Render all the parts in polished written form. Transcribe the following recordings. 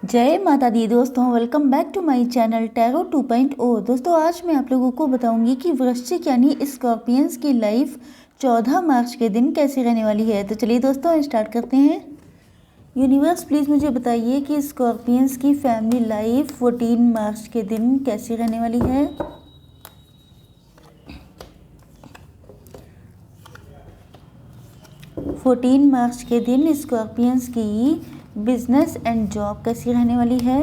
जय माता दी दोस्तों, welcome back to my channel tarot 2.0। दोस्तों आज मैं आप लोगों को बताऊंगी कि वृश्चिक यानी स्कॉर्पियंस की लाइफ 14 मार्च के दिन कैसी रहने वाली है। तो चलिए दोस्तों स्टार्ट करते हैं। यूनिवर्स प्लीज़ मुझे बताइए कि स्कॉर्पियंस की फैमिली लाइफ 14 मार्च के दिन कैसी रहने वाली है। फोर्टीन मार्च के दिन स्कॉर्पियंस की बिजनेस एंड जॉब कैसी रहने वाली है।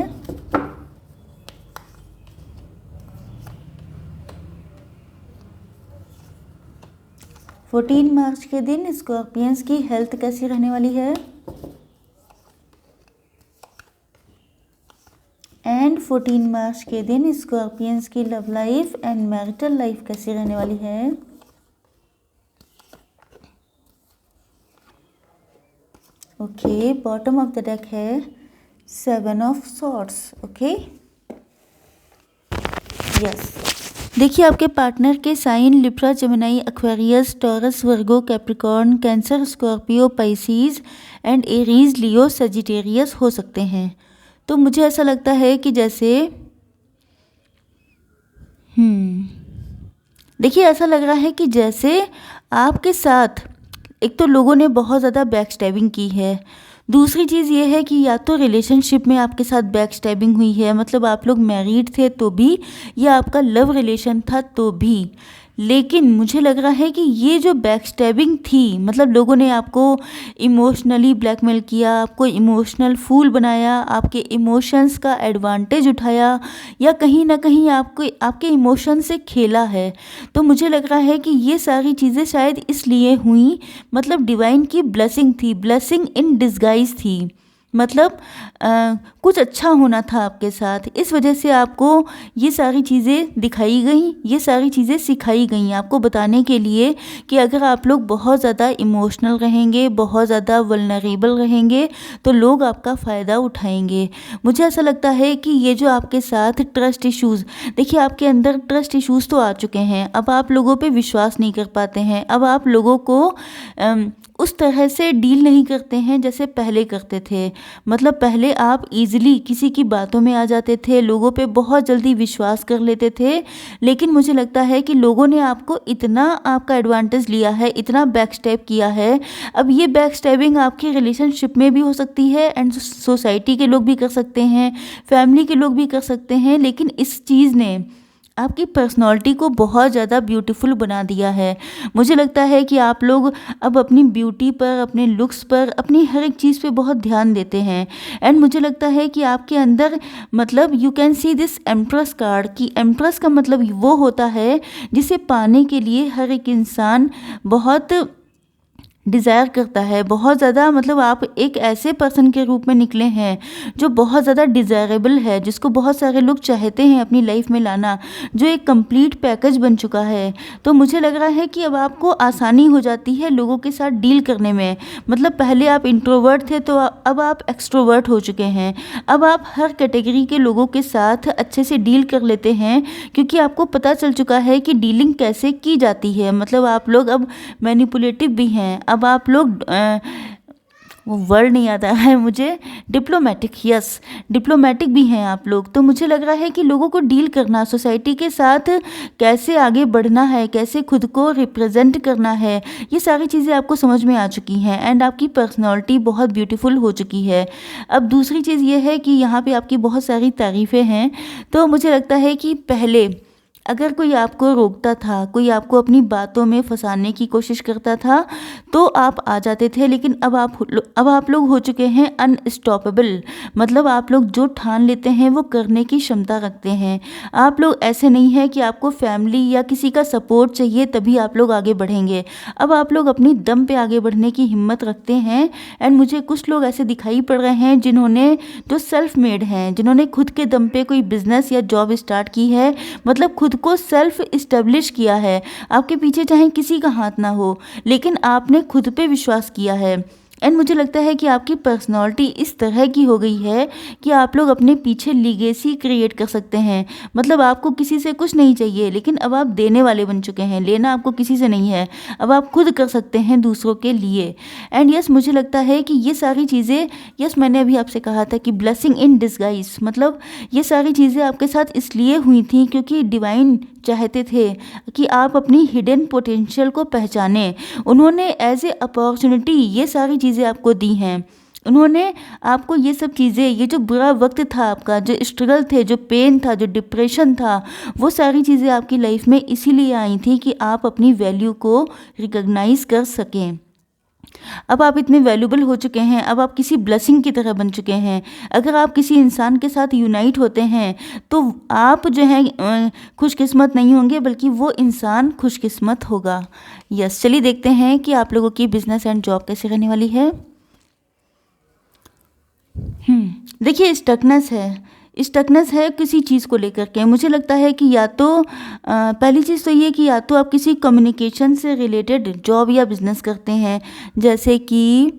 14 मार्च के दिन स्कॉर्पियंस की हेल्थ कैसी रहने वाली है। एंड 14 मार्च के दिन स्कॉर्पियंस की love life and marital life कैसी रहने वाली है। Okay, bottom of the deck है 7 ऑफ सॉर्ड्स। ओके यस, देखिए आपके पार्टनर के sign Libra, Gemini, Aquarius, Taurus, Virgo, Capricorn, Cancer, Scorpio, Pisces and Aries, Leo, Sagittarius हो सकते हैं। तो मुझे ऐसा लगता है कि जैसे देखिए ऐसा लग रहा है कि जैसे आपके साथ एक तो लोगों ने बहुत ज़्यादा बैक स्टैबिंग की है। दूसरी चीज़ ये है कि या तो रिलेशनशिप में आपके साथ बैक स्टैबिंग हुई है, मतलब आप लोग मैरिड थे तो भी, या आपका लव रिलेशन था तो भी। लेकिन मुझे लग रहा है कि ये जो बैक स्टैबिंग थी, मतलब लोगों ने आपको इमोशनली ब्लैकमेल किया, आपको इमोशनल फूल बनाया, आपके इमोशंस का एडवांटेज उठाया, या कहीं ना कहीं आपको आपके इमोशन से खेला है। तो मुझे लग रहा है कि ये सारी चीज़ें शायद इसलिए हुई, मतलब डिवाइन की ब्लेसिंग थी, ब्लेसिंग इन डिस्गाइज थी। मतलब कुछ अच्छा होना था आपके साथ, इस वजह से आपको ये सारी चीज़ें दिखाई गई, ये सारी चीज़ें सिखाई गई आपको बताने के लिए कि अगर आप लोग बहुत ज़्यादा इमोशनल रहेंगे, बहुत ज़्यादा वल्नरेबल रहेंगे, तो लोग आपका फ़ायदा उठाएंगे। मुझे ऐसा लगता है कि ये जो आपके साथ ट्रस्ट इश्यूज़, देखिए आपके अंदर ट्रस्ट इश्यूज़ तो आ चुके हैं, अब आप लोगों पे विश्वास नहीं कर पाते हैं, अब आप लोगों को उस तरह से डील नहीं करते हैं जैसे पहले करते थे। मतलब पहले आप इजीली किसी की बातों में आ जाते थे, लोगों पे बहुत जल्दी विश्वास कर लेते थे। लेकिन मुझे लगता है कि लोगों ने आपको इतना आपका एडवांटेज लिया है, इतना बैक स्टेप किया है। अब ये बैक स्टेपिंग आपके रिलेशनशिप में भी हो सकती है एंड सोसाइटी के लोग भी कर सकते हैं, फैमिली के लोग भी कर सकते हैं। लेकिन इस चीज़ ने आपकी पर्सनालिटी को बहुत ज़्यादा ब्यूटीफुल बना दिया है। मुझे लगता है कि आप लोग अब अपनी ब्यूटी पर, अपने लुक्स पर, अपनी हर एक चीज़ पे बहुत ध्यान देते हैं। एंड मुझे लगता है कि आपके अंदर, मतलब you can see this empress card, कि एम्प्रेस का मतलब वो होता है जिसे पाने के लिए हर एक इंसान बहुत डिज़ायर करता है, बहुत ज़्यादा। मतलब आप एक ऐसे पर्सन के रूप में निकले हैं जो बहुत ज़्यादा डिज़ायरेबल है, जिसको बहुत सारे लोग चाहते हैं अपनी लाइफ में लाना, जो एक कंप्लीट पैकेज बन चुका है। तो मुझे लग रहा है कि अब आपको आसानी हो जाती है लोगों के साथ डील करने में। मतलब पहले आप इंट्रोवर्ट थे तो अब आप एक्सट्रोवर्ट हो चुके हैं। अब आप हर कैटेगरी के लोगों के साथ अच्छे से डील कर लेते हैं, क्योंकि आपको पता चल चुका है कि डीलिंग कैसे की जाती है। मतलब आप लोग अब मैनिपुलेटिव भी हैं, अब आप लोग वो वर्ड नहीं आता है मुझे, डिप्लोमेटिक, यस, डिप्लोमेटिक भी हैं आप लोग। तो मुझे लग रहा है कि लोगों को डील करना, सोसाइटी के साथ कैसे आगे बढ़ना है, कैसे खुद को रिप्रेजेंट करना है, ये सारी चीज़ें आपको समझ में आ चुकी हैं। एंड आपकी पर्सनालिटी बहुत ब्यूटीफुल हो चुकी है। अब दूसरी चीज़ ये है कि यहाँ पे आपकी बहुत सारी तारीफ़ें हैं। तो मुझे लगता है कि पहले अगर कोई आपको रोकता था, कोई आपको अपनी बातों में फंसाने की कोशिश करता था, तो आप आ जाते थे। लेकिन अब आप लोग हो चुके हैं अनस्टॉपेबल। मतलब आप लोग जो ठान लेते हैं वो करने की क्षमता रखते हैं। आप लोग ऐसे नहीं है कि आपको फैमिली या किसी का सपोर्ट चाहिए तभी आप लोग आगे बढ़ेंगे। अब आप लोग अपनी दम पे आगे बढ़ने की हिम्मत रखते हैं। एंड मुझे कुछ लोग ऐसे दिखाई पड़ रहे हैं जिन्होंने, जो सेल्फ मेड हैं, जिन्होंने खुद के दम पे कोई बिजनेस या जॉब स्टार्ट की है, मतलब खुद को सेल्फ इस्टेब्लिश किया है। आपके पीछे चाहे किसी का हाथ ना हो, लेकिन आपने खुद पे विश्वास किया है। एंड मुझे लगता है कि आपकी पर्सनालिटी इस तरह की हो गई है कि आप लोग अपने पीछे लीगेसी क्रिएट कर सकते हैं। मतलब आपको किसी से कुछ नहीं चाहिए, लेकिन अब आप देने वाले बन चुके हैं। लेना आपको किसी से नहीं है, अब आप खुद कर सकते हैं दूसरों के लिए। एंड यस, मुझे लगता है कि ये सारी चीज़ें, यस मैंने अभी आपसे कहा था कि ब्लेसिंग इन डिस्गाइज, मतलब ये सारी चीज़ें आपके साथ इसलिए हुई थी क्योंकि डिवाइन चाहते थे कि आप अपनी हिडन पोटेंशियल को पहचानें। उन्होंने एज ए अपॉर्चुनिटी ये सारी चीज़ें आपको दी हैं। उन्होंने आपको ये सब चीज़ें, ये जो बुरा वक्त था आपका, जो स्ट्रगल थे, जो पेन था, जो डिप्रेशन था, वो सारी चीज़ें आपकी लाइफ में इसीलिए आई थी कि आप अपनी वैल्यू को रिकॉग्नाइज कर सकें। अब आप इतने वैल्यूबल हो चुके हैं, अब आप किसी ब्लेसिंग की तरह बन चुके हैं। अगर आप किसी इंसान के साथ यूनाइट होते हैं तो आप जो है खुशकिस्मत नहीं होंगे, बल्कि वो इंसान खुशकिस्मत होगा। यस, चलिए देखते हैं कि आप लोगों की बिजनेस एंड जॉब कैसे रहने वाली है। देखिए, स्टकनेस है किसी चीज़ को लेकर के। मुझे लगता है कि या तो पहली चीज़ तो ये कि या तो आप किसी कम्युनिकेशन से रिलेटेड जॉब या बिजनेस करते हैं, जैसे कि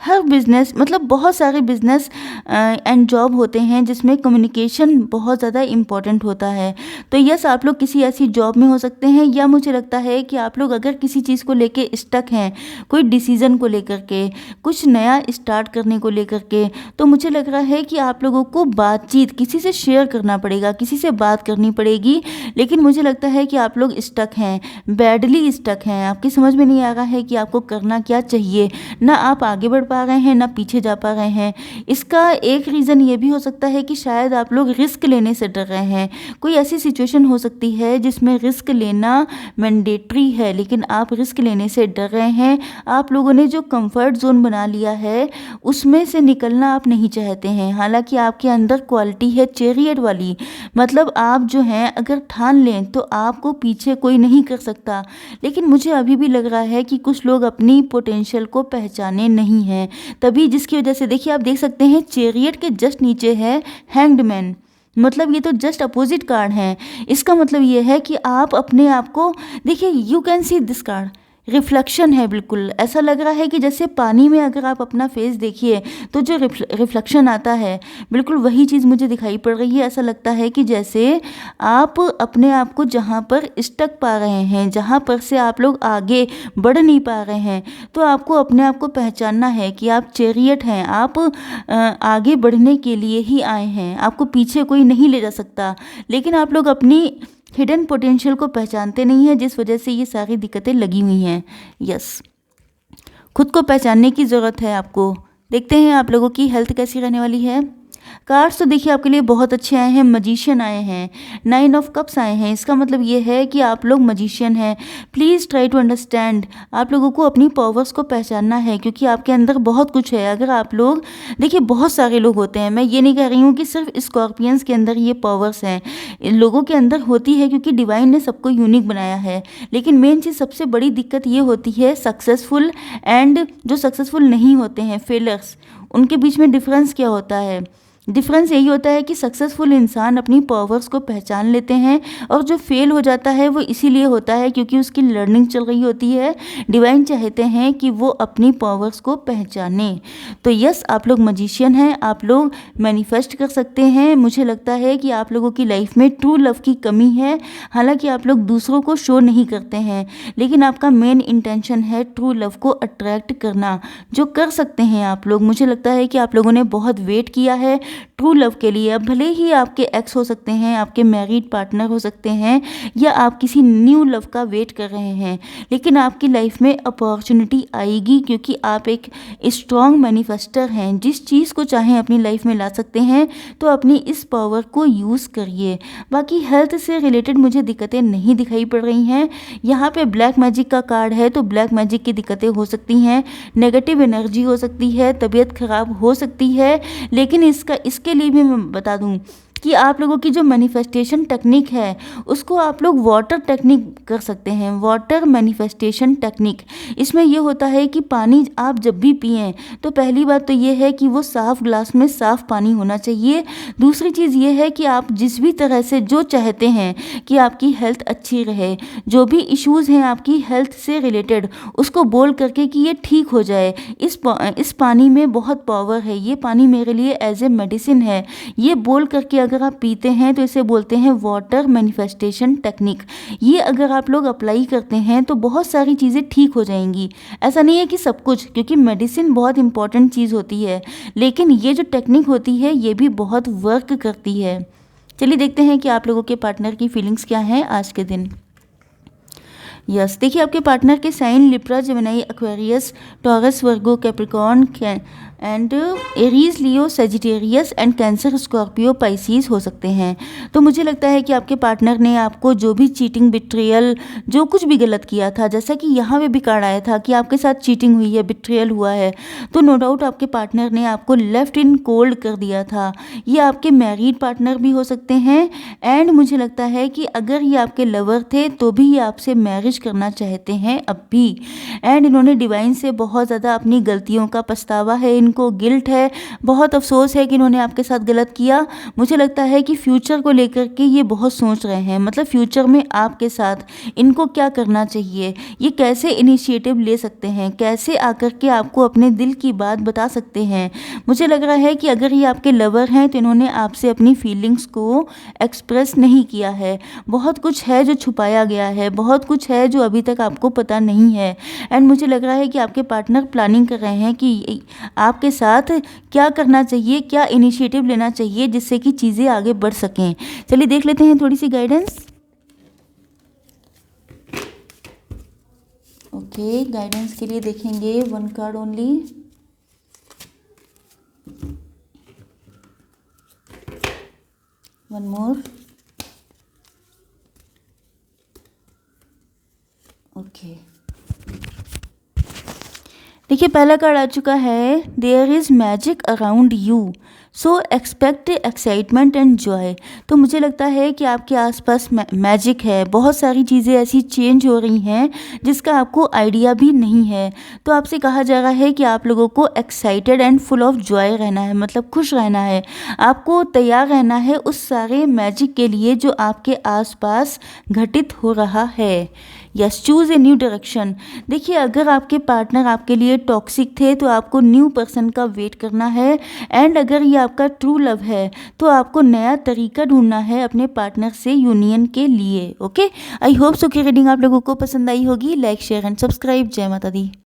हर बिज़नेस, मतलब बहुत सारे बिज़नेस एंड जॉब होते हैं जिसमें कम्युनिकेशन बहुत ज़्यादा इम्पॉर्टेंट होता है। तो यस, आप लोग किसी ऐसी जॉब में हो सकते हैं, या मुझे लगता है कि आप लोग अगर किसी चीज़ को लेके स्टक हैं, कोई डिसीज़न को लेकर के, कुछ नया स्टार्ट करने को लेकर के, तो मुझे लग रहा है कि आप लोगों को बातचीत किसी से शेयर करना पड़ेगा, किसी से बात करनी पड़ेगी। लेकिन मुझे लगता है कि आप लोग स्टक हैं, बैडली स्टक हैं। आपकी समझ में नहीं आ रहा है कि आपको करना क्या चाहिए, ना आप आगे बढ़ पा रहे हैं ना पीछे जा पा रहे हैं। इसका एक रीज़न ये भी हो सकता है कि शायद आप लोग रिस्क लेने से डर रहे हैं। कोई ऐसी सिचुएशन हो सकती है जिसमें रिस्क लेना मैंडेटरी है, लेकिन आप रिस्क लेने से डर रहे हैं। आप लोगों ने जो कंफर्ट जोन बना लिया है उसमें से निकलना आप नहीं चाहते हैं। हालांकि आपके अंदर क्वालिटी है चैरियट वाली, मतलब आप जो हैं अगर ठान लें तो आपको पीछे कोई नहीं कर सकता। लेकिन मुझे अभी भी लग रहा है कि कुछ लोग अपनी पोटेंशियल को पहचाने नहीं हैं, तभी जिसकी वजह से देखिए, आप देख सकते हैं चैरियट के जस्ट नीचे है हैंग्ड मैन। मतलब ये तो जस्ट अपोजिट कार्ड है। इसका मतलब ये है कि आप अपने आप को देखिए, you can see this card, reflection है। बिल्कुल ऐसा लग रहा है कि जैसे पानी में अगर आप अपना फेस देखिए तो जो रिफ्लेक्शन आता है, बिल्कुल वही चीज़ मुझे दिखाई पड़ रही है। ऐसा लगता है कि जैसे आप अपने आप को जहाँ पर स्टक पा रहे हैं, जहाँ पर से आप लोग आगे बढ़ नहीं पा रहे हैं, तो आपको अपने आप को पहचानना है कि आप चैरियट हैं। आप आगे बढ़ने के लिए ही आए हैं, आपको पीछे कोई नहीं ले जा सकता। लेकिन आप लोग अपनी हिडन पोटेंशियल को पहचानते नहीं हैं, जिस वजह से ये सारी दिक्कतें लगी हुई हैं। यस, खुद को पहचानने की ज़रूरत है आपको। देखते हैं आप लोगों की हेल्थ कैसी रहने वाली है। कार्ड्स तो देखिए आपके लिए बहुत अच्छे आए हैं। मजिशियन आए हैं, 9 ऑफ कप्स आए हैं। इसका मतलब ये है कि आप लोग मजिशियन हैं। Please try to understand. आप लोगों को अपनी पावर्स को पहचानना है, क्योंकि आपके अंदर बहुत कुछ है। अगर आप लोग देखिए, बहुत सारे लोग होते हैं, मैं ये नहीं कह रही हूँ कि सिर्फ स्कॉर्पियंस के अंदर ये पावर्स हैं, इन लोगों के अंदर होती है, क्योंकि डिवाइन ने सबको यूनिक बनाया है। लेकिन मेन चीज़, सबसे बड़ी दिक्कत ये होती है सक्सेसफुल एंड जो सक्सेसफुल नहीं होते हैं, फेलर्स, उनके बीच में डिफरेंस क्या होता है? डिफरेंस यही होता है कि सक्सेसफुल इंसान अपनी पावर्स को पहचान लेते हैं, और जो फेल हो जाता है वो इसीलिए होता है क्योंकि उसकी लर्निंग चल रही होती है। डिवाइन चाहते हैं कि वो अपनी पावर्स को पहचाने। तो यस, आप लोग मजिशियन हैं, आप लोग मैनिफेस्ट कर सकते हैं। मुझे लगता है कि आप लोगों की लाइफ में ट्रू लव की कमी है। हालांकि आप लोग दूसरों को शो नहीं करते हैं, लेकिन आपका मेन इंटेंशन है ट्रू लव को अट्रैक्ट करना, जो कर सकते हैं आप लोग। मुझे लगता है कि आप लोगों ने बहुत वेट किया है ट्रू लव के लिए। अब भले ही आपके एक्स हो सकते हैं, आपके मैरिड पार्टनर हो सकते हैं, या आप किसी न्यू लव का वेट कर रहे हैं, लेकिन आपकी लाइफ में अपॉर्चुनिटी आएगी, क्योंकि आप एक स्ट्रॉन्ग मैनिफेस्टर हैं। जिस चीज़ को चाहें अपनी लाइफ में ला सकते हैं, तो अपनी इस पावर को यूज़ करिए। बाकी हेल्थ से रिलेटेड मुझे दिक्कतें नहीं दिखाई पड़ रही हैं। यहाँ पे ब्लैक मैजिक का कार्ड है, तो ब्लैक मैजिक की दिक्कतें हो सकती हैं, नेगेटिव एनर्जी हो सकती है, तबीयत खराब हो सकती है। लेकिन इसके लिए भी मैं बता दूं कि आप लोगों की जो मैनिफेस्टेशन टेक्निक है उसको आप लोग वाटर टेक्निक कर सकते हैं, वाटर मैनिफेस्टेशन टेक्निक। इसमें ये होता है कि पानी आप जब भी पिएं तो पहली बात तो ये है कि वो साफ़ ग्लास में साफ़ पानी होना चाहिए। दूसरी चीज़ ये है कि आप जिस भी तरह से जो चाहते हैं कि आपकी हेल्थ अच्छी रहे, जो भी इश्यूज़ हैं आपकी हेल्थ से रिलेटेड, उसको बोल करके कि ये ठीक हो जाए। इस पानी में बहुत पावर है, ये पानी मेरे लिए एज ए मेडिसिन है, ये बोल करके अगर आप पीते हैं तो इसे बोलते हैं वाटर मैनिफेस्टेशन टेक्निक। ये अगर आप लोग अप्लाई करते हैं तो बहुत सारी चीज़ें ठीक हो जाएंगी। ऐसा नहीं है कि सब कुछ, क्योंकि मेडिसिन बहुत इंपॉर्टेंट चीज़ होती है, लेकिन ये जो टेक्निक होती है ये भी बहुत वर्क करती है। चलिए देखते हैं कि आप लोगों के पार्टनर की फीलिंग्स क्या हैं आज के दिन। यस, देखिए आपके पार्टनर के sign Libra, Gemini, Aquarius, Taurus, Virgo, Capricorn and Aries, Leo, Sagittarius and Cancer, Scorpio, Pisces हो सकते हैं। तो मुझे लगता है कि आपके पार्टनर ने आपको जो भी चीटिंग, बिट्रियल, जो कुछ भी गलत किया था, जैसा कि यहाँ पे भी कार्ड आया था कि आपके साथ चीटिंग हुई है, बिट्रियल हुआ है, तो नो डाउट आपके पार्टनर ने आपको लेफ्ट इन कोल्ड कर दिया था। ये आपके मैरिड पार्टनर भी हो सकते हैं एंड मुझे लगता है कि अगर ये आपके लवर थे तो भी ये आपसे मैरिज करना चाहते हैं अब भी। एंड इन्होंने डिवाइन से बहुत ज़्यादा अपनी गलतियों का पछतावा है, इनको गिल्ट है, बहुत अफसोस है कि इन्होंने आपके साथ गलत किया। मुझे लगता है कि फ्यूचर को लेकर के ये बहुत सोच रहे हैं, मतलब फ्यूचर में आपके साथ इनको क्या करना चाहिए, ये कैसे इनिशिएटिव ले सकते हैं, कैसे आकर के आपको अपने दिल की बात बता सकते हैं। मुझे लग रहा है कि अगर ये आपके लवर हैं तो इन्होंने आपसे अपनी फीलिंग्स को एक्सप्रेस नहीं किया है। बहुत कुछ है जो छुपाया गया है, बहुत कुछ है जो अभी तक आपको पता नहीं है। एंड मुझे लग रहा है कि आपके पार्टनर प्लानिंग कर रहे हैं कि आपके साथ क्या करना चाहिए, क्या इनिशिएटिव लेना चाहिए जिससे कि चीज़ें आगे बढ़ सकें। चलिए देख लेते हैं थोड़ी सी गाइडेंस। ओके, गाइडेंस के लिए देखेंगे one card only. One more. Okay, देखिए पहला कार्ड आ चुका है, there is magic around you, so expect excitement and joy. तो मुझे लगता है कि आपके आसपास मैजिक है, बहुत सारी चीज़ें ऐसी चेंज हो रही हैं जिसका आपको आइडिया भी नहीं है। तो आपसे कहा जा रहा है कि आप लोगों को excited and full of Joy रहना है, मतलब खुश रहना है, आपको तैयार रहना है उस सारे मैजिक के लिए जो आपके आसपास घटित हो रहा है। Yes, choose a new direction. देखिए अगर आपके पार्टनर आपके लिए टॉक्सिक थे तो आपको न्यू पर्सन का वेट करना है एंड अगर ये आपका ट्रू लव है तो आपको नया तरीका ढूंढना है अपने पार्टनर से यूनियन के लिए। ओके, आई होप सो कि रीडिंग आप लोगों को पसंद आई होगी। Like, share and subscribe. जय माता दी।